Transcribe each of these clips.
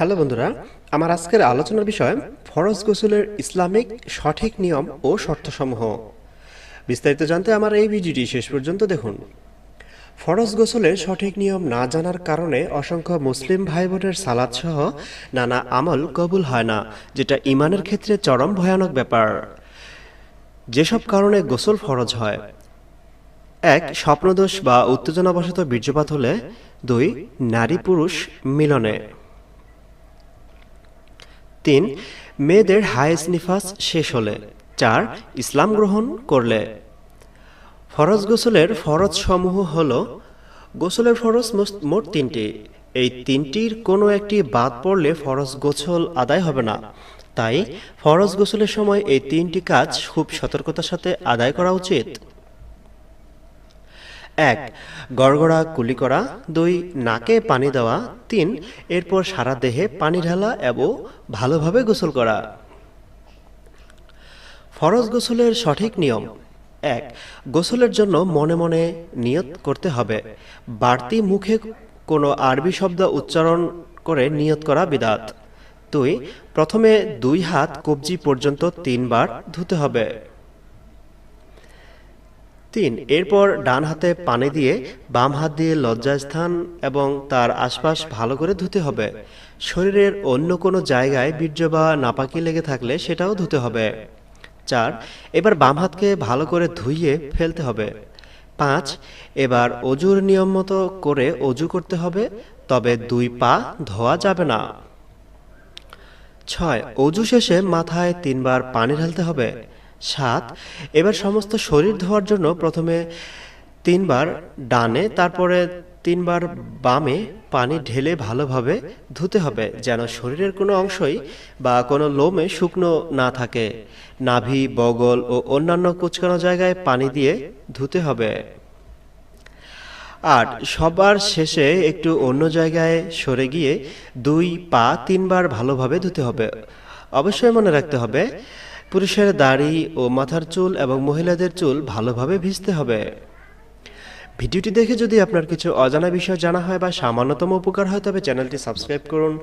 Hello বন্ধুরা, আমার আজকের আলোচনার বিষয় ফরজ গোসলের ইসলামিক সঠিক নিয়ম ও শর্তসমূহ। বিস্তারিত জানতে আমার এই ভিডিওটি শেষ পর্যন্ত দেখুন। ফরজ গোসলের সঠিক নিয়ম না জানার কারণে অসংখ্য মুসলিম ভাই বোনের সালাত সহ নানা আমল কবুল হয় না, যেটা ইমানের ক্ষেত্রে চরম ভয়ানক ব্যাপার। যেসব কারণে গোসল ফরজ হয়: ১. স্বপ্নদোষ বা উত্তেজনাবশত বীর্যপাত হলে। ২. নারী পুরুষ মিলনে। ৩. মেয়েদের হায়েজ নিফাস শেষ হলে। ৪. ইসলাম গ্রহণ করলে। ফরজ গোসলের ফরজ সমূহ হল: গোসলের ফরজ মোট তিনটি। এই তিনটির কোনো একটি বাদ পড়লে ফরজ গোসল আদায় হবে না। তাই ফরজ গোসলের সময় এই তিনটি কাজ খুব সতর্কতার সাথে আদায় করা উচিত। ১. গড়গড়া কুলি করা। ২. নাকে পানি দেওয়া। ৩. এরপর সারা দেহে পানি ঢালা এবং ভালোভাবে গোসল করা। ফরজ গোসলের সঠিক নিয়ম: ১. গোসলের জন্য মনে মনে নিয়ত করতে হবে। বাড়তি মুখে কোনো আরবি শব্দ উচ্চারণ করে নিয়ত করা বিদআত। ২. প্রথমে ২ হাত কবজি পর্যন্ত ৩ বার ধুতে হবে। ৩. এরপর ডান হাতে পানি দিয়ে বাম হাত দিয়ে লজ্জাস্থান এবং তার আশপাশ ভালো করে ধুতে হবে। শরীরের অন্য কোনো জায়গায় বীর্য বা নাপাকি লেগে থাকলে সেটাও ধুতে হবে। ৪. এবার বাম হাতকে ভালো করে ধুইয়ে ফেলতে হবে। ৫. এবার অজুর নিয়ম মতো করে অজু করতে হবে, তবে ২ পা ধোয়া যাবে না। ৬. অজু শেষে মাথায় ৩ বার পানি ঢালতে হবে। ৭. এবার সমস্ত শরীর ধোয়ার জন্য প্রথমে ৩ বার ডানে, তারপরে ৩ বার বামে পানি ঢেলে ভালোভাবে ধুতে হবে, যেন শরীরের কোনো অংশই বা কোনো লোমে শুকনো না থাকে। নাভি, বগল ও অন্যান্য কুঁচকানো জায়গায় পানি দিয়ে ধুতে হবে। ৮. সবার শেষে একটু অন্য জায়গায় সরে গিয়ে ২ পা ৩ বার ভালোভাবে ধুতে হবে। অবশ্যই মনে রাখতে হবে, পুরুষের দাড়ি ও মাথার চুল এবং মহিলাদের চুল ভালোভাবে ভিজতে হবে। ভিডিওটি দেখে যদি আপনার কিছু অজানা বিষয় জানা হয় বা সামান্যতম উপকার হয়, তবে চ্যানেলটি সাবস্ক্রাইব করুন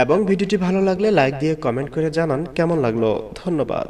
এবং ভিডিওটি ভালো লাগলে লাইক দিয়ে কমেন্ট করে জানান কেমন লাগলো। ধন্যবাদ।